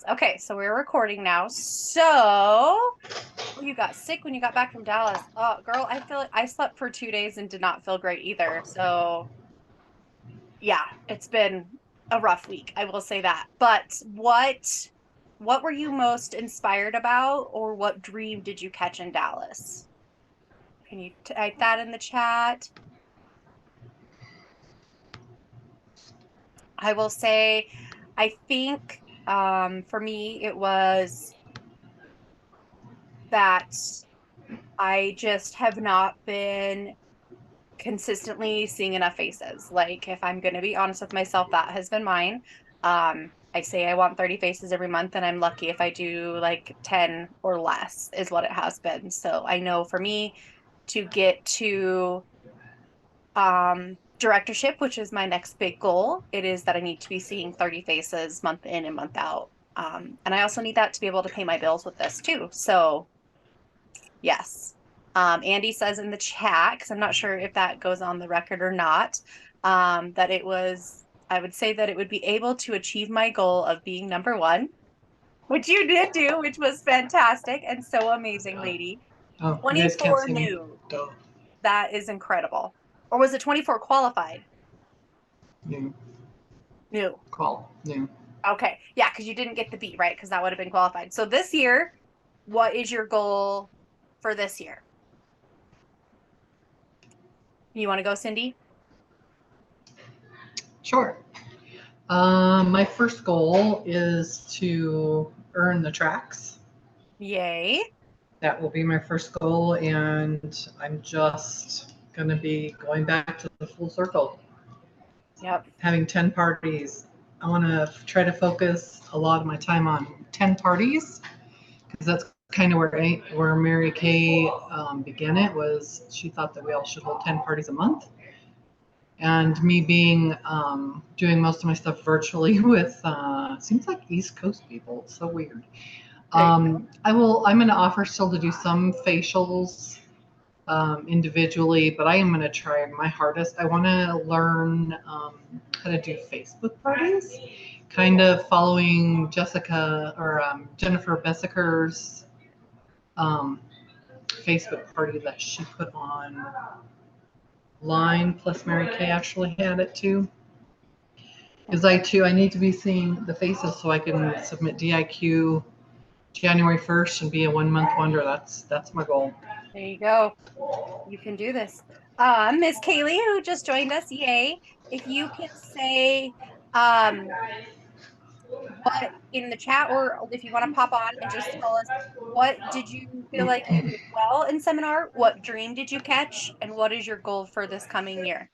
Okay, so we're recording now. So you got sick when you got back from Dallas. Oh, girl, I feel like I slept for 2 days and did not feel great either. So yeah, it's been a rough week. I will say that. But what were you most inspired about, or what dream did you catch in Dallas? Can you type that in the chat? I will say, I think for me it was that I just have not been consistently seeing enough faces. Like, if I'm going to be honest with myself, that has been mine. I say I want 30 faces every month, and I'm lucky if I do like 10 or less, is what it has been. So I know for me to get to directorship, which is my next big goal, it is that I need to be seeing 30 faces month in and month out. And I also need that to be able to pay my bills with this too. So yes. Andy says in the chat, because I'm not sure if that goes on the record or not, that it was, I would say that it would be able to achieve my goal of being number one, which you did do, which was fantastic and so amazing, lady. Oh, you guys can't 24 see me. new. Duh. That is incredible. Or was it 24 qualified? New. New. Call. New. Okay. Yeah, because you didn't get the beat, right? Because that would have been qualified. So this year, what is your goal for this year? You want to go, Cindy? Sure. My first goal is to earn the tracks. Yay. That will be my first goal, and I'm just going to be going back to the full circle, Yep. having 10 parties. I want to try to focus a lot of my time on 10 parties because that's kind of where Mary Kay began it. Was she thought that we all should hold 10 parties a month, and me being doing most of my stuff virtually with seems like East Coast people. It's so weird. I'm going to offer still to do some facials individually, but I am going to try my hardest. I want to learn how to do Facebook parties, kind of following Jessica or Jennifer Bessaker's um, Facebook party that she put on line. Plus, Mary Kay actually had it too. Because I need to be seeing the faces so I can submit DIQ January 1st and be a 1 month wonder. That's my goal. There you go. You can do this. Miss Kaylee, who just joined us, yay. If you can say what in the chat, or if you want to pop on and just tell us, what did you feel like you did well in seminar? What dream did you catch? And what is your goal for this coming year?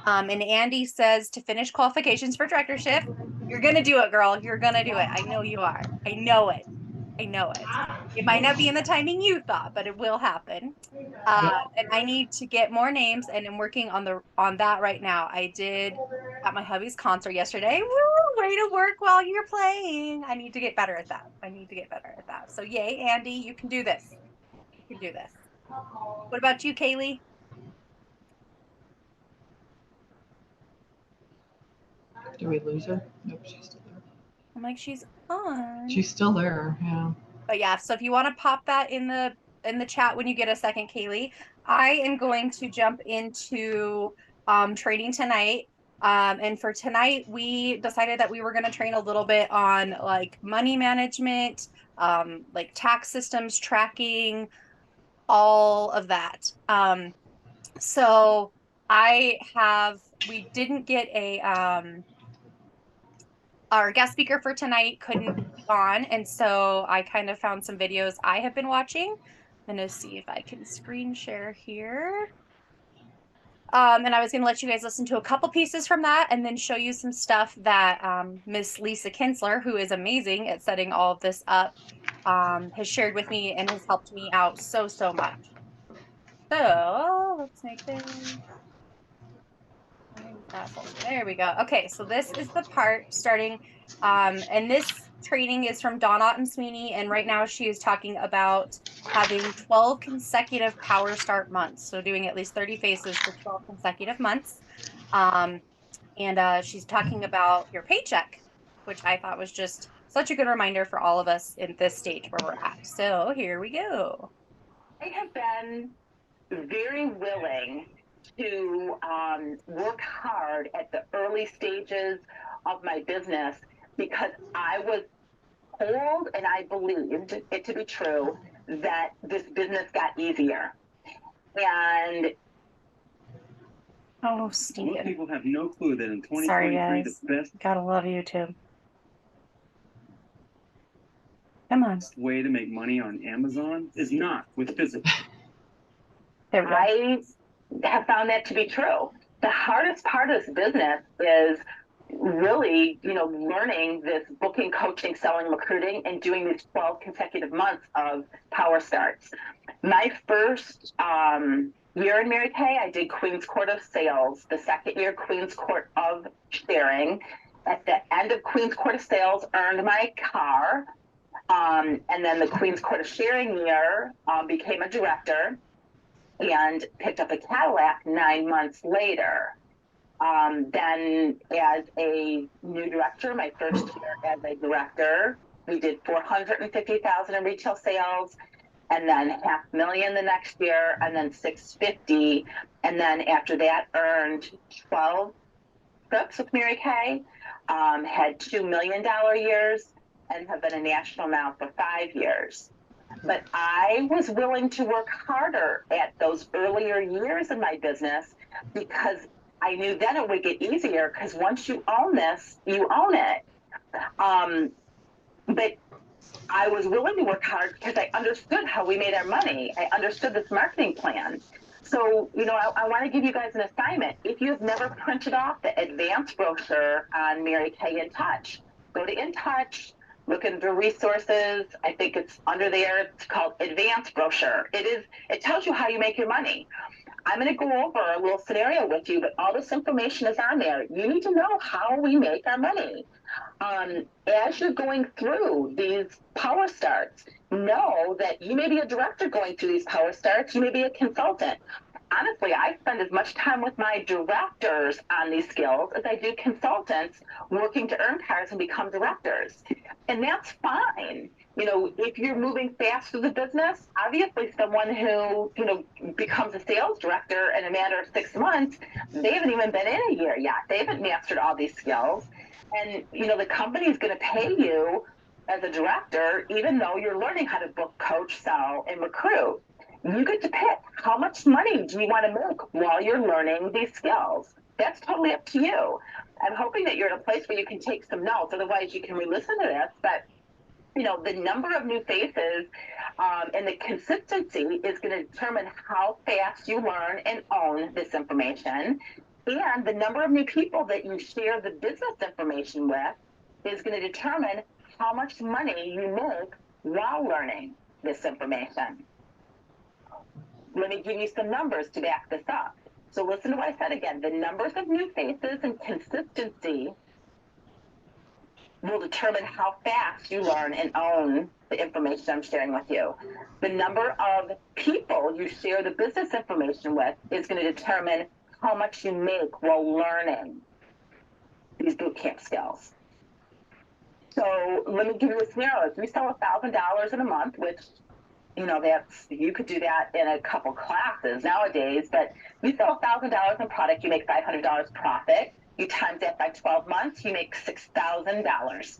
And Andy says to finish qualifications for directorship. You're gonna do it, girl. You're gonna do it. I know you are. I know it. I know it. It might not be in the timing you thought, but it will happen. And I need to get more names, and I'm working on that right now. I did at my hubby's concert yesterday. Woo! Way to work while you're playing. I need to get better at that. I need to get better at that. So yay, Andy, you can do this. You can do this. What about you, Kaylee? Did we lose her? Nope, she's still there. I'm like, she's on. She's still there. Yeah. But yeah, so if you want to pop that in the chat when you get a second, Kaylee, I am going to jump into training tonight. And for tonight, we decided that we were going to train a little bit on like money management, like tax systems tracking, all of that. So we didn't get our guest speaker for tonight couldn't be on, and so I kind of found some videos I have been watching. I'm gonna see if I can screen share here. And I was going to let you guys listen to a couple pieces from that and then show you some stuff that Miss Lisa Kinsler, who is amazing at setting all of this up, has shared with me and has helped me out so, so much. So let's make this. There we go. Okay, so this is the part starting, and this training is from Dawn Otten Sweeney, and right now she is talking about having 12 consecutive power start months. So doing at least 30 faces for 12 consecutive months. And she's talking about your paycheck. which I thought was just such a good reminder for all of us in this stage where we're at. So here we go. I have been very willing to work hard at the early stages of my business because I was told and I believed it to be true that this business got easier. And Oh, Most Stephen. people have no clue that in Sorry, 2023, guys. the best Gotta love YouTube. Come on. way to make money on Amazon is not with physical. There we go. I have found that to be true. The hardest part of this business is really, learning this booking, coaching, selling, recruiting, and doing these 12 consecutive months of power starts. My first year in Mary Kay, I did Queen's Court of Sales. The second year, Queen's Court of Sharing. At the end of Queen's Court of Sales, earned my car. And then the Queen's Court of Sharing year, became a director and picked up a Cadillac 9 months later. Then as a new director, my first year as a director, we did 450,000 in retail sales, and then $500,000 the next year, and then 650. And then after that, earned 12 trips with Mary Kay, had $2 million years, and have been a national now for 5 years. But I was willing to work harder at those earlier years in my business because I knew then it would get easier because once you own this, you own it. But I was willing to work hard because I understood how we made our money. I understood this marketing plan. So, I want to give you guys an assignment. If you've never printed off the advanced brochure on Mary Kay In Touch, go to In Touch, look into resources. I think it's under there. It's called Advanced Brochure. It tells you how you make your money. I'm going to go over a little scenario with you, but all this information is on there. You need to know how we make our money. As you're going through these power starts, know that you may be a director going through these power starts. You may be a consultant. Honestly, I spend as much time with my directors on these skills as I do consultants working to earn cards and become directors. And that's fine. If you're moving fast through the business, obviously someone who, becomes a sales director in a matter of 6 months, they haven't even been in a year yet. They haven't mastered all these skills. And, the company is going to pay you as a director, even though you're learning how to book, coach, sell, and recruit. You get to pick how much money do you want to make while you're learning these skills. That's totally up to you. I'm hoping that you're in a place where you can take some notes. Otherwise, you can re-listen to this. But, the number of new faces and the consistency is going to determine how fast you learn and own this information. And the number of new people that you share the business information with is going to determine how much money you make while learning this information. Let me give you some numbers to back this up. So listen to what I said again. The numbers of new faces and consistency will determine how fast you learn and own the information I'm sharing with you. The number of people you share the business information with is going to determine how much you make while learning these boot camp skills. So let me give you a scenario. If you sell $1,000 in a month, which you could do that in a couple classes nowadays, but you sell $1,000 in product, you make $500 profit. You times that by 12 months, you make $6,000.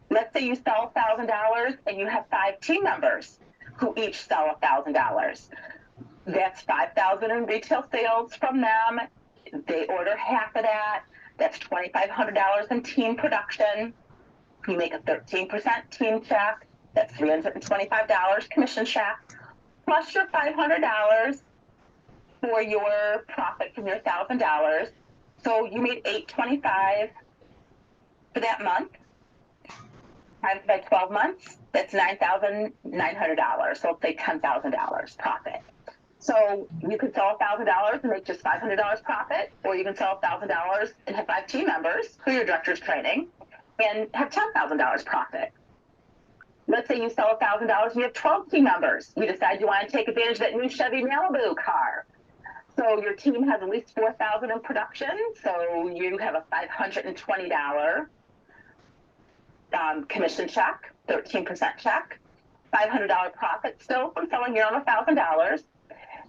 Let's say you sell $1,000 and you have 5 team members who each sell $1,000. That's $5,000 in retail sales from them. They order half of that. That's $2,500 in team production. You make a 13% team check. That's $325 commission check, plus your $500 for your profit from your $1,000. So you made $825 for that month. Times by 12 months, that's $9,900. So let's say $10,000 profit. So you could sell $1,000 and make just $500 profit, or you can sell $1,000 and have 5 team members who your director's training and have $10,000 profit. Let's say you sell $1,000 and you have 12 team members. You decide you want to take advantage of that new Chevy Malibu car. So your team has at least $4,000 in production. So you have a $520 commission check, 13% check, $500 profit still from selling your own $1,000.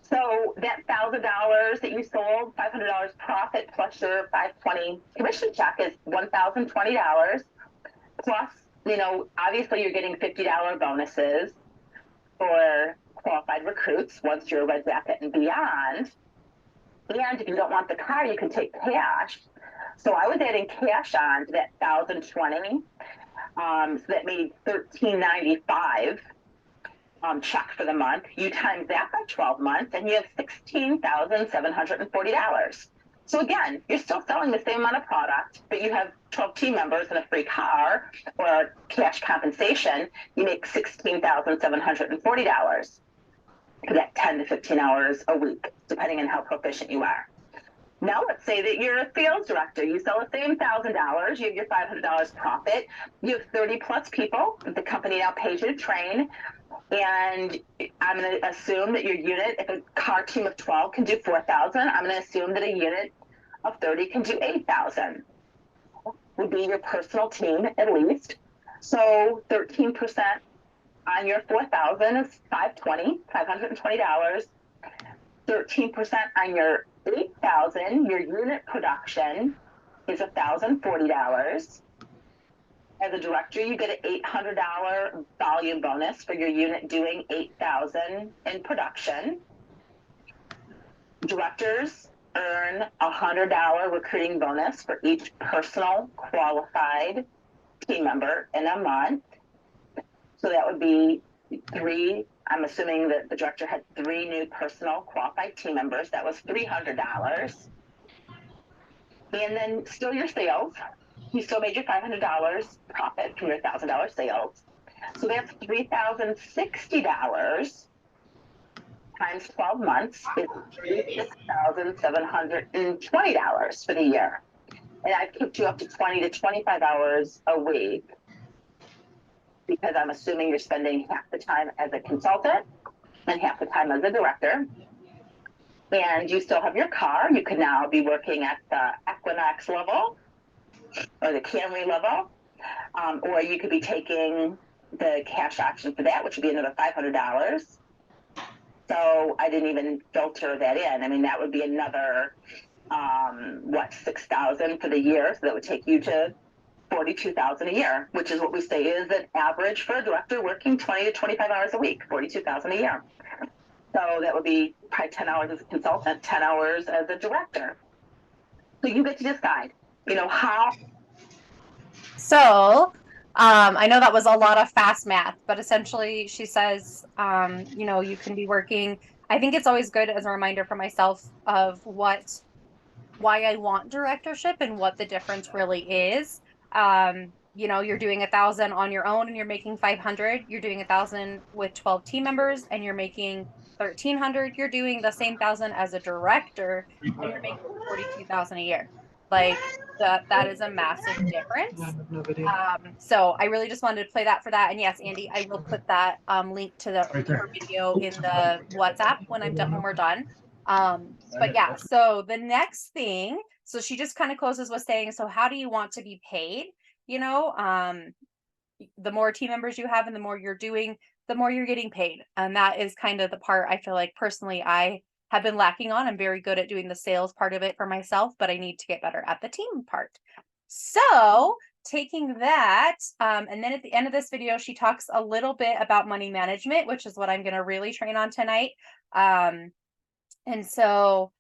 So that $1,000 that you sold, $500 profit plus your $520 commission check is $1,020. Plus, you know, obviously you're getting $50 bonuses for qualified recruits once you're a red jacket and beyond. And if you don't want the car, you can take cash. So I was adding cash on to that $1,020. So that made $1,395 check for the month. You times that by 12 months and you have $16,740. So again, you're still selling the same amount of product, but you have 12 team members and a free car or cash compensation. You make $16,740 for that 10 to 15 hours a week, depending on how proficient you are. Now let's say that you're a sales director. You sell the same $1,000, you have your $500 profit, you have 30 plus people, the company now pays you to train, and I'm going to assume that your unit, if a car team of 12 can do 4,000, I'm going to assume that a unit of 30 can do 8,000. Would be your personal team at least. So 13% on your 4,000 is $520. 13% on your 8,000, your unit production is $1,040. As a director, you get an $800 volume bonus for your unit doing 8,000 in production. Directors earn a $100 recruiting bonus for each personal qualified team member in a month. So that would be 3. I'm assuming that the director had 3 new personal qualified team members. That was $300. And then still your sales. You still made your $500 profit from your $1,000 sales. So that's $3,060 times 12 months is $36,720 for the year. And I've kicked you up to 20 to 25 hours a week because I'm assuming you're spending half the time as a consultant and half the time as a director. And you still have your car. You can now be working at the Equinox level or the Camry level, or you could be taking the cash option for that, which would be another $500. So I didn't even filter that in. I mean, that would be another, $6,000 for the year. So that would take you to $42,000 a year, which is what we say is an average for a director working 20 to 25 hours a week, $42,000 a year. So that would be probably 10 hours as a consultant, 10 hours as a director. So you get to decide, you know, how. So I know that was a lot of fast math, but essentially she says, you know, you can be working. I think it's always good as a reminder for myself of why I want directorship and what the difference really is. You know, you're doing 1,000 on your own and you're making 500. You're doing 1,000 with 12 team members and you're making 1,300. You're doing the same 1,000 as a director and you're making 42,000 a year. Like that is a massive difference. No video. So I really just wanted to play that for that. And yes, Andy, I will put that link to the her video in the WhatsApp when we're done. But yeah, so the next thing, so she just kind of closes with saying, so how do you want to be paid? You know, the more team members you have and the more you're doing, the more you're getting paid. And that is kind of the part I feel like personally I have been lacking on. I'm very good at doing the sales part of it for myself, but I need to get better at the team part. So taking that, and then at the end of this video, she talks a little bit about money management, which is what I'm going to really train on tonight. And so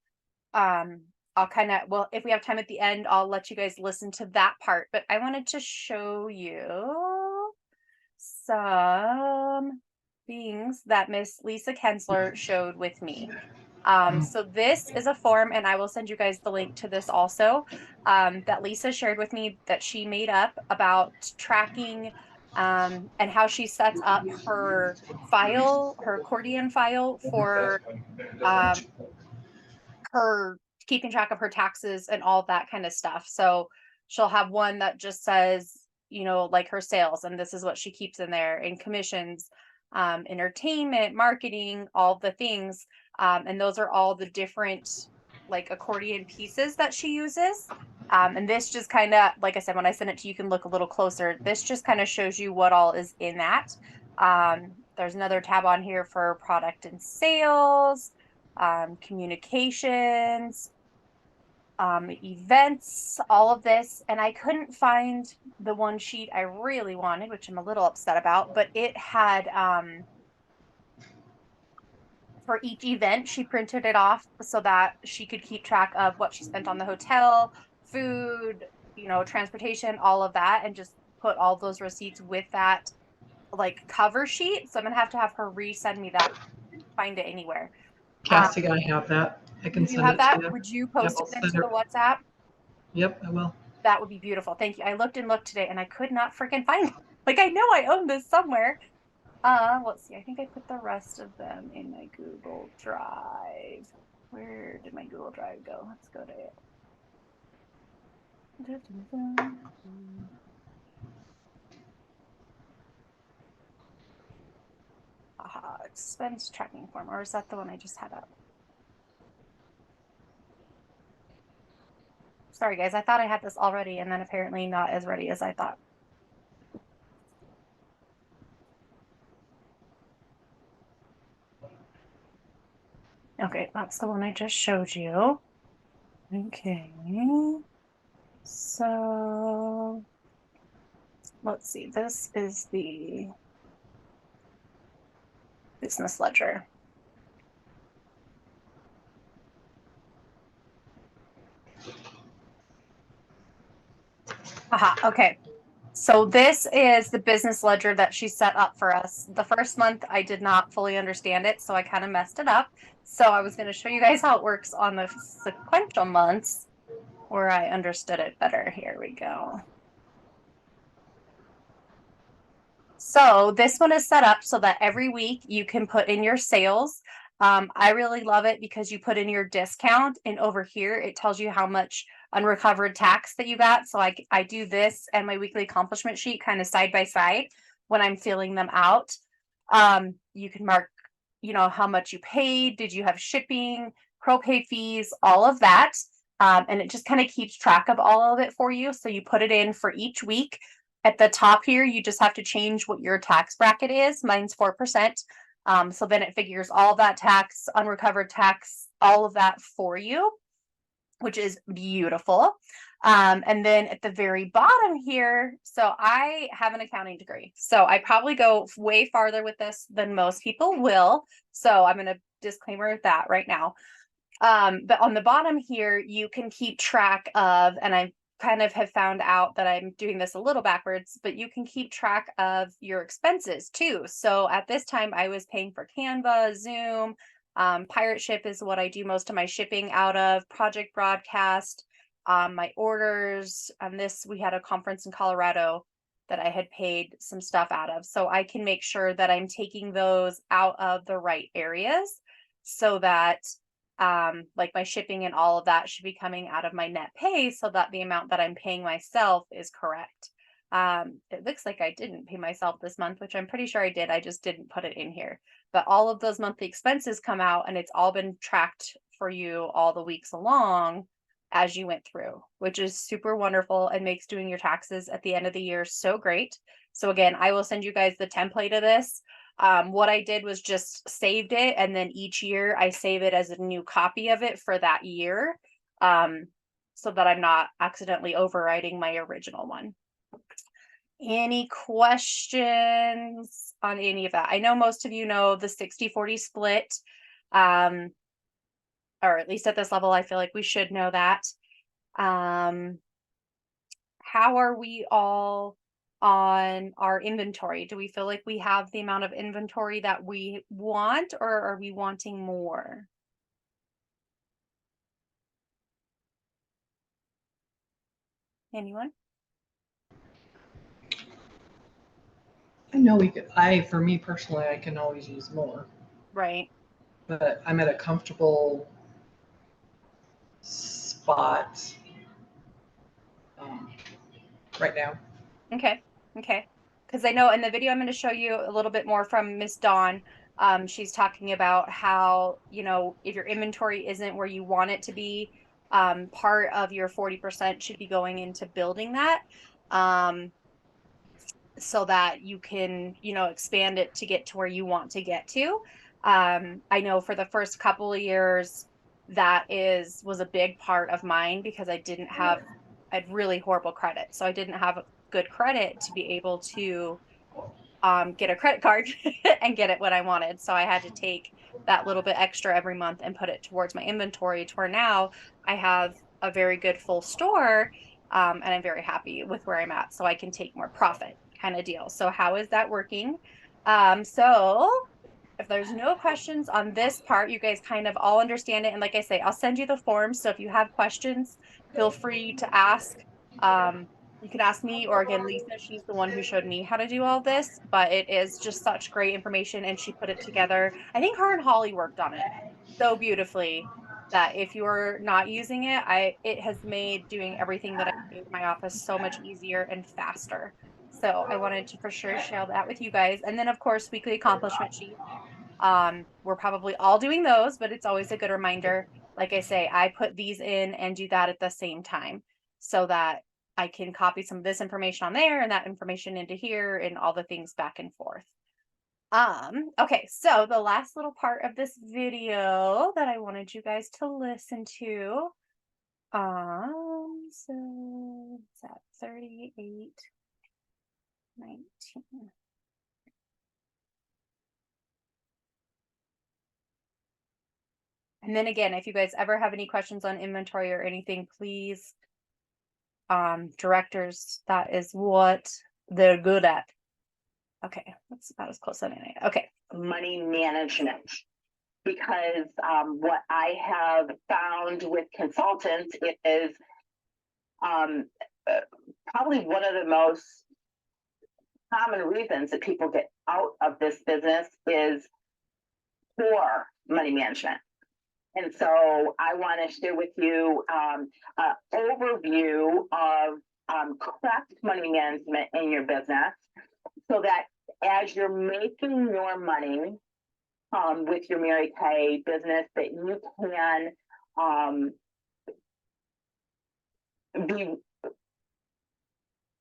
I'll kind of, well, if we have time at the end, I'll let you guys listen to that part. But I wanted to show you some things that Miss Lisa Kensler showed with me. So this is a form, and I will send you guys the link to this also, that Lisa shared with me that she made up about tracking and how she sets up her file, her accordion file for her keeping track of her taxes and all that kind of stuff. So she'll have one that just says, you know, like her sales, and this is what she keeps in there, and commissions, entertainment, marketing, all the things. And those are all the different like accordion pieces that she uses. And this just kind of, like I said, when I send it to you, you can look a little closer. This just kind of shows you what all is in that. There's another tab on here for product and sales, communications, events, all of this. And I couldn't find the one sheet I really wanted, which I'm a little upset about, but it had, for each event, she printed it off so that she could keep track of what she spent on the hotel, food, transportation, all of that, and just put all those receipts with that like cover sheet. So I'm gonna have to have her resend me that. Find it anywhere. Cassie, I have that. I can You do send have it that? to you. Would you Yep, post I'll it send into her. the WhatsApp? Yep, I will. That would be beautiful. Thank you. I looked and looked today and I could not freaking find it. Like I know I own this somewhere. Let's see. I think I put the rest of them in my Google Drive. Where did my Google Drive go? Let's go to it. Aha, expense tracking form. Or is that the one I just had up? Sorry, guys. I thought I had this already and then apparently not as ready as I thought. Okay, that's the one I just showed you. Okay. So let's see. This is the business ledger. Aha, okay. So this is the business ledger that she set up for us. The first month I did not fully understand it, so I kind of messed it up. So I was going to show you guys how it works on the sequential months where I understood it better. Here we go. So this one is set up so that every week you can put in your sales. I really love it because you put in your discount, and over here it tells you how much unrecovered tax that you got. So I do this and my weekly accomplishment sheet kind of side by side when I'm filling them out. You can mark, how much you paid, did you have shipping, propay fees, all of that. And it just kind of keeps track of all of it for you. So you put it in for each week. At the top here, you just have to change what your tax bracket is. Mine's 4%. So then it figures all that tax, unrecovered tax, all of that for you, which is beautiful. And then at the very bottom here, so I have an accounting degree. So I probably go way farther with this than most people will. So I'm going to disclaimer that right now. But on the bottom here, you can keep track of, and I kind of have found out that I'm doing this a little backwards, but you can keep track of your expenses too. So at this time, I was paying for Canva, Zoom, Pirate Ship is what I do most of my shipping out of, Project Broadcast, my orders. This, we had a conference in Colorado that I had paid some stuff out of. So I can make sure that I'm taking those out of the right areas so that like my shipping and all of that should be coming out of my net pay so that the amount that I'm paying myself is correct. It looks like I didn't pay myself this month, which I'm pretty sure I did. I just didn't put it in here. But all of those monthly expenses come out and it's all been tracked for you all the weeks along as you went through, which is super wonderful and makes doing your taxes at the end of the year so great. So again, I will send you guys the template of this. What I did was just saved it, and then each year I save it as a new copy of it for that year, so that I'm not accidentally overwriting my original one. Any questions on any of that? I know most of you know the 60-40 split, or at least at this level, I feel like we should know that. How are we all on our inventory? Do we feel like we have the amount of inventory that we want, or are we wanting more? Anyone? I know we could, for me personally, I can always use more, Right. but I'm at a comfortable spot right now. Okay. Okay. Because I know in the video I'm going to show you a little bit more from Miss Dawn. She's talking about how, you know, if your inventory isn't where you want it to be, part of your 40% should be going into building that. So that you can, you know, expand it to get to where you want to get to. I know for the first couple of years that was a big part of mine because I had really horrible credit. So I didn't have good credit to be able to get a credit card and get it when I wanted. So I had to take that little bit extra every month and put it towards my inventory to where now I have a very good full store, and I'm very happy with where I'm at. So I can take more profit kind of deal. So how is that working? So if there's no questions on this part, you guys kind of all understand it. And like I say, I'll send you the forms. So if you have questions, feel free to ask. You can ask me, or again, Lisa, she's the one who showed me how to do all this, but it is just such great information and she put it together. I think her and Holly worked on it so beautifully that if you're not using it, it has made doing everything that I do in my office so much easier and faster. So I wanted to for sure share that with you guys. And then of course, weekly accomplishment sheet. We're probably all doing those, but it's always a good reminder. Like I say, I put these in and do that at the same time so that I can copy some of this information on there and that information into here and all the things back and forth. Okay, so the last little part of this video that I wanted you guys to listen to. So it's at 38, 19. And then again, if you guys ever have any questions on inventory or anything, please, directors, that is what they're good at. Okay, that's about as close as anything. Okay. Money management. Because what I have found with consultants is probably one of the most common reasons that people get out of this business is poor money management. And so I want to share with you an overview of correct money management in your business so that as you're making your money with your Mary Kay business, that you can be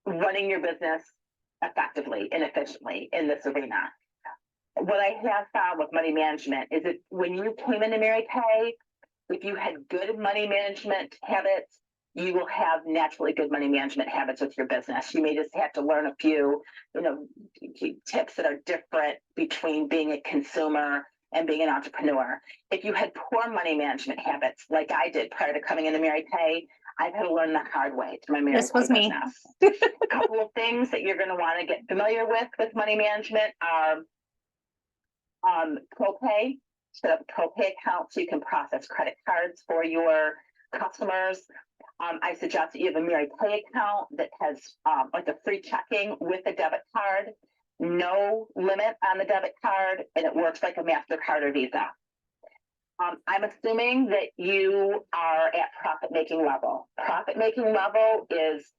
running your business effectively and efficiently in this arena. What I have found with money management is that when you came into Mary Kay, if you had good money management habits, you will have naturally good money management habits with your business. You may just have to learn a few, tips that are different between being a consumer and being an entrepreneur. If you had poor money management habits, like I did prior to coming into Mary Kay, I've had to learn the hard way to my Mary Kay business. A couple of things that you're going to want to get familiar with money management are ProPay. Set up a ProPay account so you can process credit cards for your customers. I suggest that you have a Mary Kay account that has like a free checking with a debit card, no limit on the debit card, and it works like a MasterCard or Visa. I'm assuming that you are at profit-making level. Profit-making level is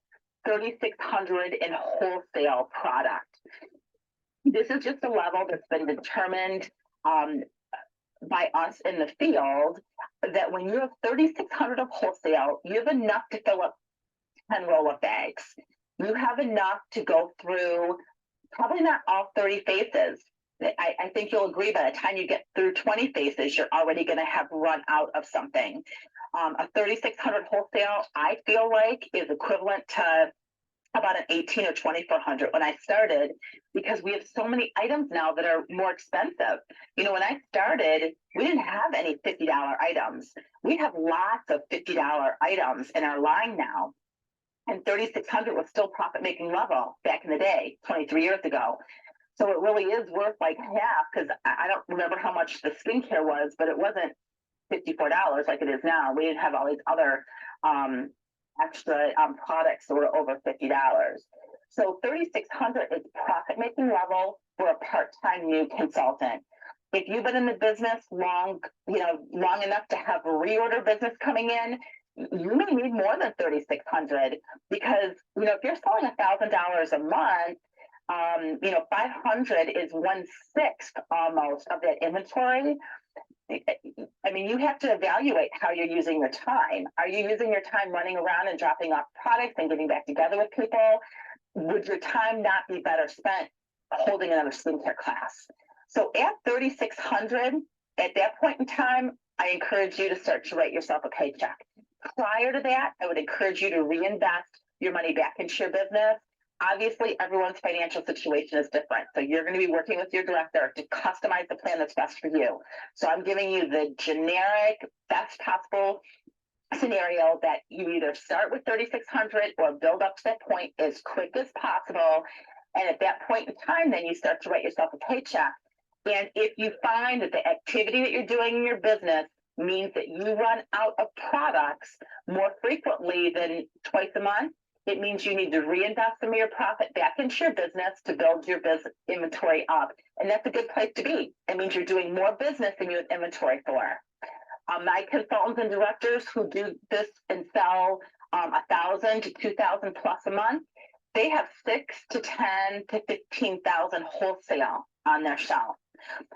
3,600 in wholesale product. This is just a level that's been determined by us in the field, that when you have 3,600 of wholesale, you have enough to fill up 10 roll-up bags. You have enough to go through probably not all 30 faces. I think you'll agree by the time you get through 20 faces, you're already going to have run out of something. A 3,600 wholesale, I feel like, is equivalent to about an 18 or 2,400 when I started, because we have so many items now that are more expensive. When I started, we didn't have any $50 items. We have lots of $50 items in our line now. And 3,600 was still profit-making level back in the day, 23 years ago. So it really is worth like half, because I don't remember how much the skincare was, but it wasn't $54 like it is now. We didn't have all these other extra products that were over $50. So 3,600 is profit-making level for a part-time new consultant. If you've been in the business long enough to have reorder business coming in, you may need more than 3,600, because if you're selling $1,000 a month, You know, 500 is 1/6 almost of that inventory. I mean, you have to evaluate how you're using your time. Are you using your time running around and dropping off products and getting back together with people? Would your time not be better spent holding another skincare class? So at 3,600, at that point in time, I encourage you to start to write yourself a paycheck. Prior to that, I would encourage you to reinvest your money back into your business. Obviously, everyone's financial situation is different. So you're going to be working with your director to customize the plan that's best for you. So I'm giving you the generic, best possible scenario that you either start with 3,600 or build up to that point as quick as possible. And at that point in time, then you start to write yourself a paycheck. And if you find that the activity that you're doing in your business means that you run out of products more frequently than twice a month, it means you need to reinvest some of your profit back into your business to build your business inventory up. And that's a good place to be. It means you're doing more business than you have inventory for. My consultants and directors who do this and sell 1,000 to 2,000 plus a month, they have 6 to 10 to 15,000 wholesale on their shelf.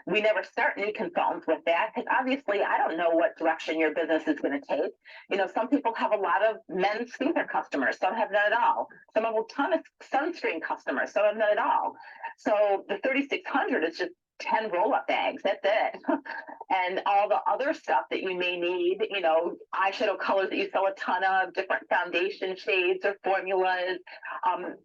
We never start new consultants with that because obviously I don't know what direction your business is going to take. You know, some people have a lot of men's skincare customers, some have none at all. Some have a ton of sunscreen customers, some have none at all. So the 3,600 is just 10 roll-up bags, that's it. And all the other stuff that you may need, you know, eyeshadow colors that you sell a ton of, different foundation shades or formulas,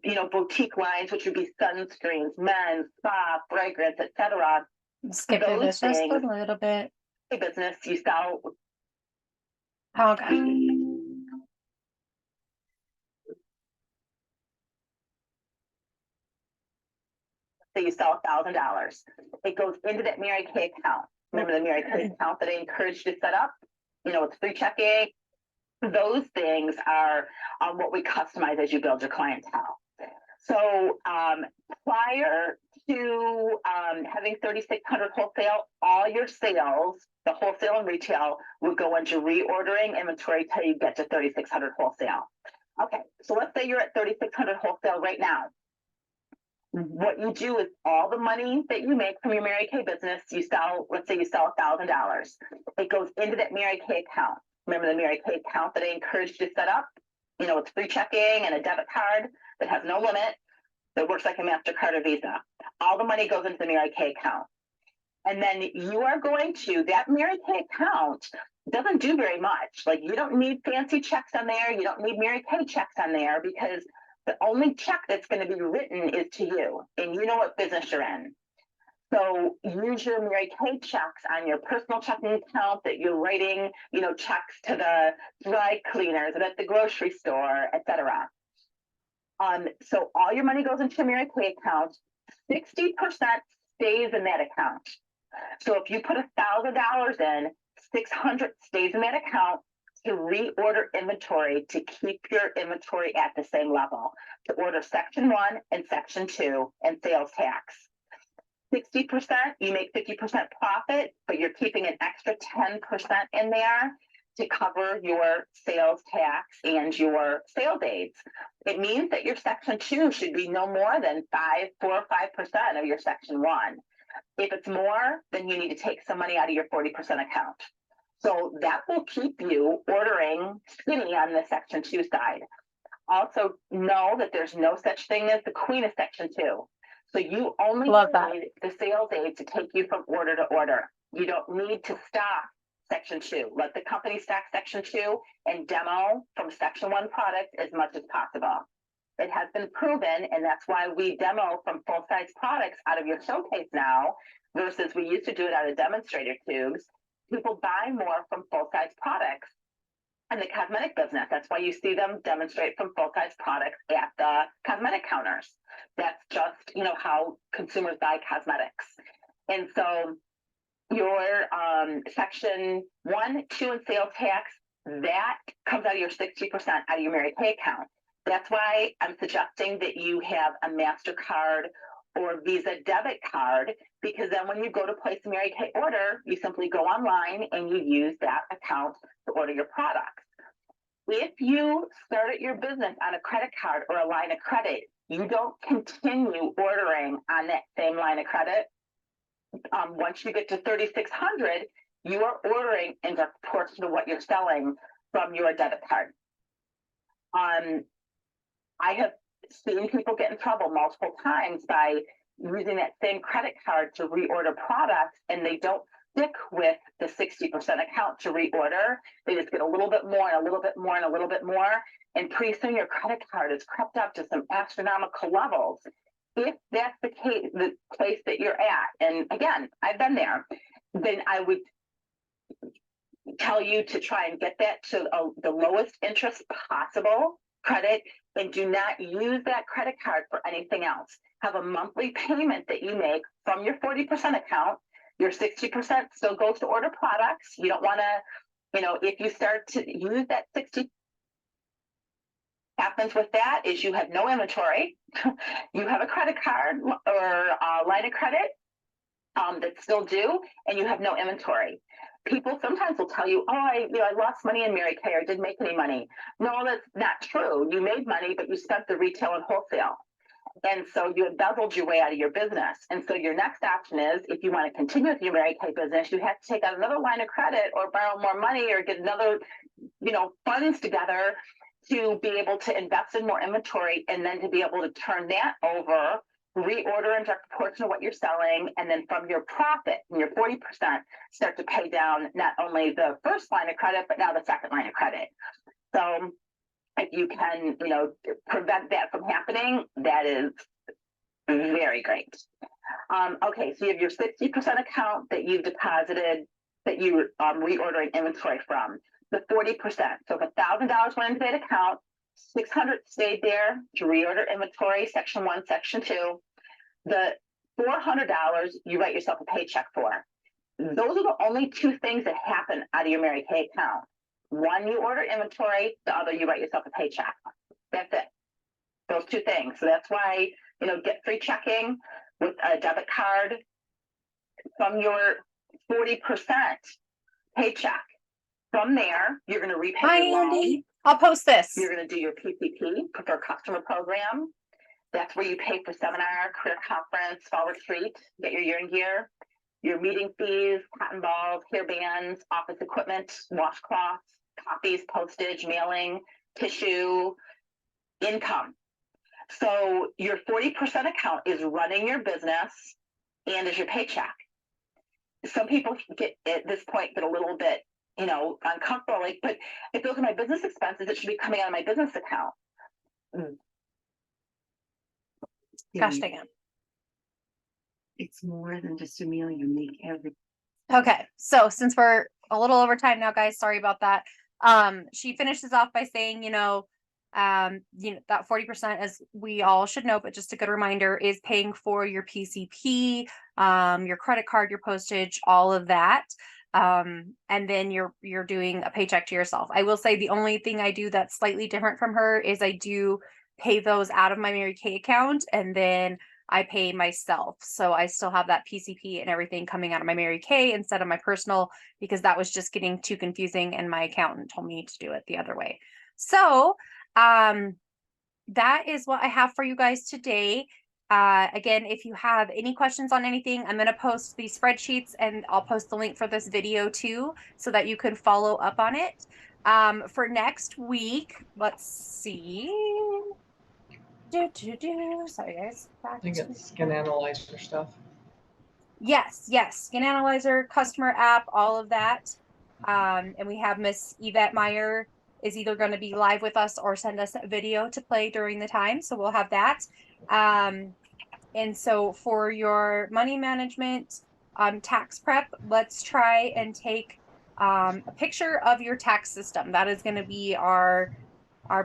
you know, boutique lines, which would be sunscreens, men's, spa, fragrance, etc. Skip through this just a little bit. Business you sell. Okay. So you sell $1,000. It goes into that Mary Kay account. Remember the Mary Kay account that I encouraged you to set up? You know, it's free checking. Those things are what we customize as you build your clientele. So prior to having 3,600 wholesale, all your sales, the wholesale and retail, would go into reordering inventory till you get to 3,600 wholesale. Okay, so let's say you're at 3,600 wholesale right now. What you do is all the money that you make from your Mary Kay business, you sell, let's say you sell $1,000. It goes into that Mary Kay account. Remember the Mary Kay account that I encouraged you to set up? You know, it's free checking and a debit card that has no limit, that works like a MasterCard or Visa. All the money goes into the Mary Kay account. And then you are going to, that Mary Kay account doesn't do very much. Like you don't need fancy checks on there. You don't need Mary Kay checks on there because the only check that's going to be written is to you and you know what business you're in. So use your Mary Kay checks on your personal checking account that you're writing, you know, checks to the dry cleaners and at the grocery store, etc. So all your money goes into your Mary Kay account. 60% stays in that account. So if you put $1,000 in, 600 stays in that account to reorder inventory to keep your inventory at the same level, to order section 1 and section 2 and sales tax. 60%, you make 50% profit, but you're keeping an extra 10% in there to cover your sales tax and your sales aids. It means that your section 2 should be no more than 4 or 5% of your section 1. If it's more, then you need to take some money out of your 40% account. So that will keep you ordering skinny on the section 2 side. Also know that there's no such thing as the queen of section 2. So you only need the sales aid to take you from order to order. You don't need to stock section 2. Let the company stock section 2 and demo from section 1 product as much as possible. It has been proven, and that's why we demo from full-size products out of your showcase now versus we used to do it out of demonstrator tubes. People buy more from full-size products in the cosmetic business. That's why you see them demonstrate from full-size products at the cosmetic counters. That's just, you know, how consumers buy cosmetics. And so your section 1, 2, and sales tax, that comes out of your 60% out of your Mary Kay account. That's why I'm suggesting that you have a MasterCard or Visa debit card, because then when you go to place a Mary Kay order, you simply go online and you use that account to order your products. If you started your business on a credit card or a line of credit, you don't continue ordering on that same line of credit. Once you get to 3,600, you are ordering in proportion to what you're selling from your debit card. I have seen people get in trouble multiple times by using that same credit card to reorder products, and they don't stick with the 60% account to reorder. They just get a little bit more and a little bit more and a little bit more. And pretty soon your credit card has crept up to some astronomical levels. If that's the case, the place that you're at, and again, I've been there, then I would tell you to try and get that to the lowest interest possible credit, and do not use that credit card for anything else. Have a monthly payment that you make from your 40% account. Your 60% still goes to order products. You don't want to, if you start to use that 60, happens with that is you have no inventory. You have a credit card or a line of credit that's still due, and you have no inventory. People sometimes will tell you, oh, I lost money in Mary Kay or didn't make any money. No, that's not true. You made money, but you spent the retail and wholesale. And so you embezzled your way out of your business. And so your next option is, if you want to continue with your Mary Kay business, you have to take out another line of credit or borrow more money or get another, funds together to be able to invest in more inventory, and then to be able to turn that over, reorder in direct proportion to what you're selling, and then from your profit, from your 40%, start to pay down not only the first line of credit, but now the second line of credit. So if you can, prevent that from happening, that is very great. Okay, so you have your 60% account that you've deposited, that you reordering inventory from. The 40%. So if $1,000 went into that account, 600 stayed there to reorder inventory, section 1, section 2. The $400 you write yourself a paycheck for. Those are the only two things that happen out of your Mary Kay account. One, you order inventory. The other, you write yourself a paycheck. That's it. Those two things. So that's why, get free checking with a debit card from your 40% paycheck. From there, you're going to repay your loan. Andy, I'll post this. You're going to do your PCP, Preferred Customer Program. That's where you pay for seminar, career conference, fall retreat, get your year in gear, your meeting fees, cotton balls, hair bands, office equipment, washcloths, copies, postage, mailing, tissue, income. So your 40% account is running your business and is your paycheck. Some people get at this point get a little bit, uncomfortable, but if those are my business expenses, it should be coming out of my business account. Gosh dang it. It's more than just a meal. You make every. Okay, so since we're a little over time now, guys, sorry about that. She finishes off by saying, that 40%, as we all should know, but just a good reminder, is paying for your PCP, your credit card, your postage, all of that. And then you're doing a paycheck to yourself. I will say the only thing I do that's slightly different from her is I do pay those out of my Mary Kay account, and then I pay myself. So I still have that PCP and everything coming out of my Mary Kay instead of my personal, because that was just getting too confusing and my accountant told me to do it the other way. So that is what I have for you guys today. Again, if you have any questions on anything, I'm going to post these spreadsheets, and I'll post the link for this video too, so that you can follow up on it. For next week, let's see. Sorry, guys. I think it's skin analyzer stuff. Yes, skin analyzer, customer app, all of that. And we have Miss Yvette Meyer is either going to be live with us or send us a video to play during the time. So we'll have that. And so for your money management, tax prep, let's try and take a picture of your tax system. That is going to be our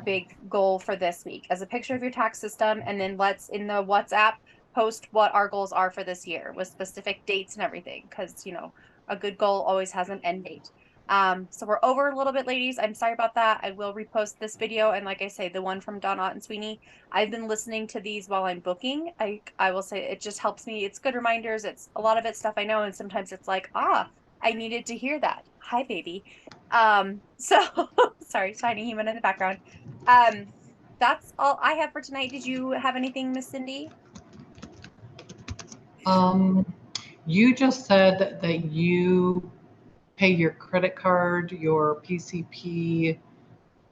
big goal for this week, as a picture of your tax system. And then let's, in the WhatsApp, post what our goals are for this year with specific dates and everything, because a good goal always has an end date. So we're over a little bit, ladies. I'm sorry about that. I will repost this video, and like I say, the one from Don Ott and Sweeney, I've been listening to these while I'm booking. I will say it just helps me. It's good reminders. It's a lot of it stuff I know, and sometimes it's like, I needed to hear that. Hi, baby. So sorry, tiny human in the background. That's all I have for tonight. Did you have anything, Miss Cindy? You just said that you pay your credit card, your PCP,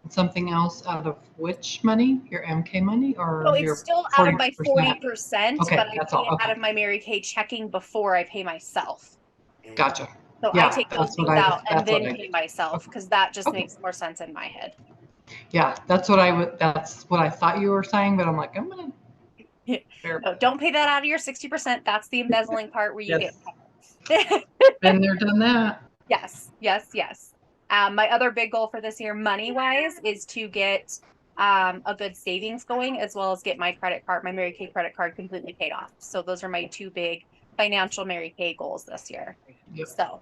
and something else out of which money? Your MK money or So it's your still out of my 40%? 40%, Okay, but I that's pay all. it out Okay, of my Mary Kay checking before I pay myself. gotcha. So I Yeah, take those that's what things I. out and That's what then I. pay myself Okay. because that just Okay. makes more sense in my head. Yeah, that's what I would. That's what I thought you were saying, but I'm like, I'm gonna. No, don't pay that out of your 60%. That's the embezzling part where you Yes. get Been there, done that. yes, yes, yes. My other big goal for this year, money wise, is to get a good savings going as well as get my credit card, my Mary Kay credit card completely paid off. So those are my two big financial Mary Kay goals this year. Yep, So,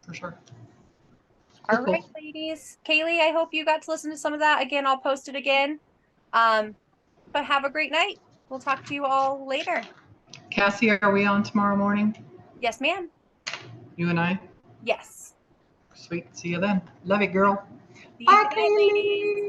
for sure. all Cool, right, cool. ladies. Kaylee, I hope you got to listen to some of that. Again, I'll post it again. But have a great night. We'll talk to you all later. Cassie, are we on tomorrow morning? Yes, ma'am. You and I? Yes. Sweet. See you then. Love you, girl. See you. Bye, Good night, ladies. Kaylee.